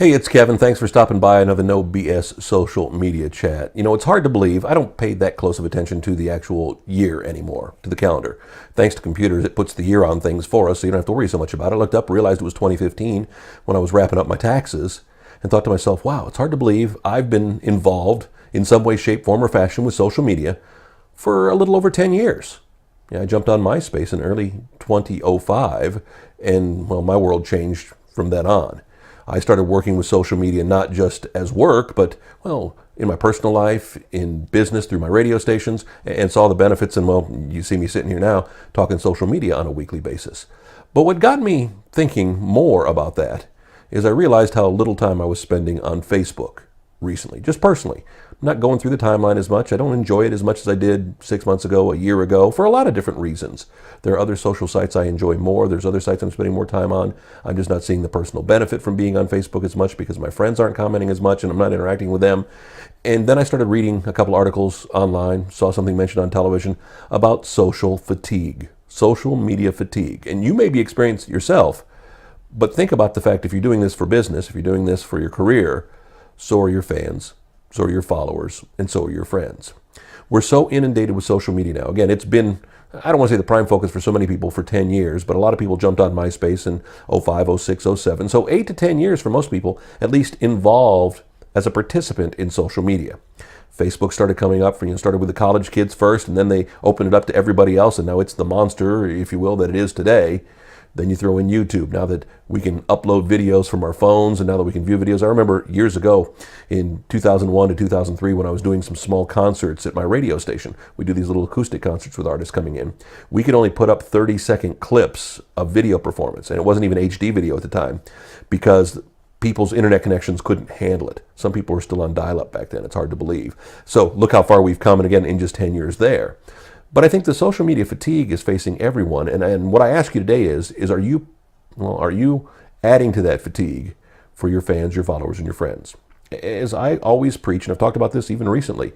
Hey, it's Kevin. Thanks for stopping by another No BS social media chat. You know, it's hard to believe I don't pay that close of attention to the actual year anymore, to the calendar. Thanks to computers, it puts the year on things for us, so you don't have to worry so much about it. I looked up, realized it was 2015 when I was wrapping up my taxes, and thought to myself, wow, it's hard to believe I've been involved in some way, shape, form, or fashion with social media for a little over 10 years. Yeah, I jumped on MySpace in early 2005, and, well, my world changed from then on. I started working with social media not just as work, but, well, in my personal life, in business, through my radio stations, and saw the benefits. And, well, you see me sitting here now talking social media on a weekly basis. But what got me thinking more about that is I realized how little time I was spending on Facebook recently, just personally. I'm not going through the timeline as much. I don't enjoy it as much as I did 6 months ago, a year ago, for a lot of different reasons. There are other social sites I enjoy more. There's other sites I'm spending more time on. I'm just not seeing the personal benefit from being on Facebook as much because my friends aren't commenting as much and I'm not interacting with them. And then I started reading a couple articles online, saw something mentioned on television about social fatigue, social media fatigue. And you may be experiencing it yourself, but think about the fact if you're doing this for business, if you're doing this for your career, so are your fans, so are your followers, and so are your friends. We're so inundated with social media now. Again, it's been, I don't want to say the prime focus for so many people for 10 years, but a lot of people jumped on MySpace in 05, 06, 07. So 8 to 10 years for most people, at least involved as a participant in social media. Facebook started coming up, started with the college kids first, and then they opened it up to everybody else, and now it's the monster, if you will, that it is today. Then you throw in YouTube. Now that we can upload videos from our phones and now that we can view videos. I remember years ago in 2001 to 2003 when I was doing some small concerts at my radio station. We do these little acoustic concerts with artists coming in. We could only put up 30-second clips of video performance, and it wasn't even HD video at the time because people's internet connections couldn't handle it. Some people were still on dial-up back then. It's hard to believe. So look how far we've come, and again, in just 10 years there. But I think the social media fatigue is facing everyone, and what I ask you today is are you adding to that fatigue for your fans, your followers, and your friends? As I always preach, and I've talked about this even recently,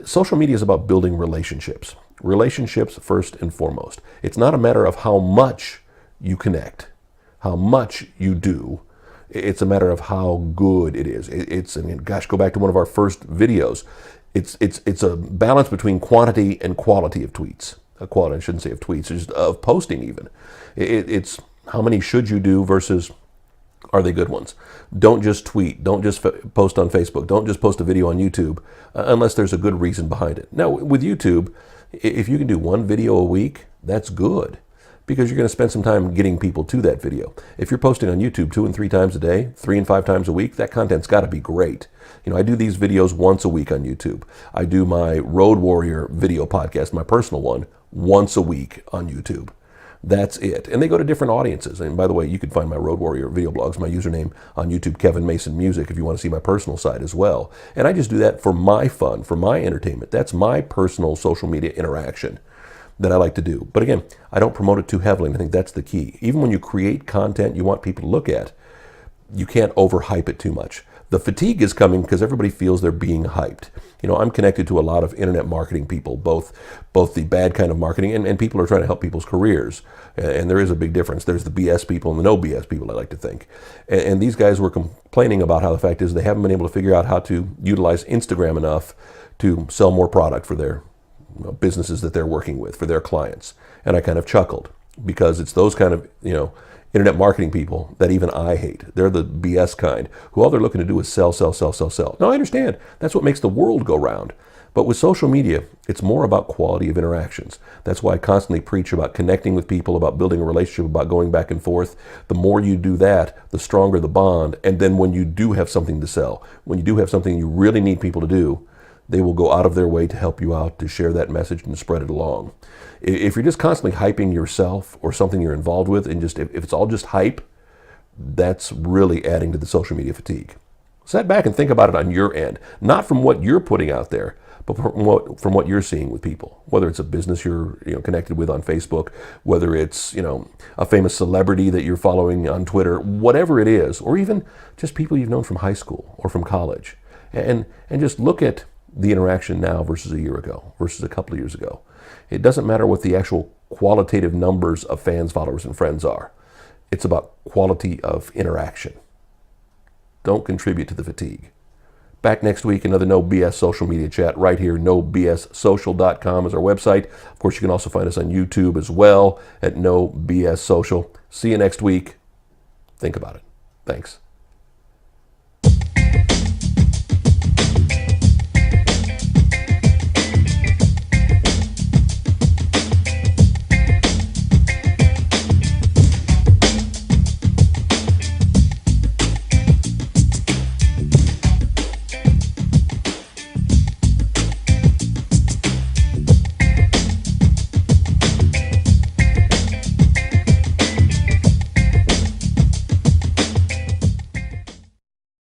social media is about building relationships. Relationships first and foremost. It's not a matter of how much you connect, how much you do. It's a matter of how good it is. Go back to one of our first videos. It's a balance between quantity and quality of tweets. Quality, I shouldn't say of tweets, just of posting even. It's how many should you do versus are they good ones. Don't just tweet. Don't just post on Facebook. Don't just post a video on YouTube unless there's a good reason behind it. Now, with YouTube, if you can do one video a week, that's good, because you're going to spend some time getting people to that video. If you're posting on YouTube 2 and 3 times a day, 3 and 5 times a week, that content's got to be great. I do these videos once a week on YouTube. I do my Road Warrior video podcast, my personal one, once a week on YouTube. That's it. And they go to different audiences. And by the way, you can find my Road Warrior video blogs, my username on YouTube, Kevin Mason Music, if you want to see my personal side as well. And I just do that for my fun, for my entertainment. That's my personal social media interaction that I like to do. But again, I don't promote it too heavily, and I think that's the key. Even when you create content you want people to look at, you can't overhype it too much. The fatigue is coming because everybody feels they're being hyped. I'm connected to a lot of internet marketing people, both the bad kind of marketing and people who are trying to help people's careers. And there is a big difference. There's the BS people and the no BS people, I like to think. And these guys were complaining about how the fact is they haven't been able to figure out how to utilize Instagram enough to sell more product for their businesses that they're working with, for their clients. And I kind of chuckled because it's those kind of, internet marketing people that even I hate. They're the BS kind who all they're looking to do is sell, sell, sell, sell, sell. Now, I understand. That's what makes the world go round. But with social media, it's more about quality of interactions. That's why I constantly preach about connecting with people, about building a relationship, about going back and forth. The more you do that, the stronger the bond. And then when you do have something to sell, when you do have something you really need people to do, they will go out of their way to help you out, to share that message and to spread it along. If you're just constantly hyping yourself or something you're involved with, and if it's all just hype, that's really adding to the social media fatigue. Sit back and think about it on your end, not from what you're putting out there, but from what you're seeing with people. Whether it's a business you're connected with on Facebook, whether it's a famous celebrity that you're following on Twitter, whatever it is, or even just people you've known from high school or from college, and just look at the interaction now versus a year ago, versus a couple of years ago. It doesn't matter what the actual qualitative numbers of fans, followers, and friends are. It's about quality of interaction. don't contribute to the fatigue. Back next week, another No BS social media chat right here. NoBSSocial.com is our website. Of course, you can also find us on YouTube as well at No BS Social. See you next week. Think about it. Thanks.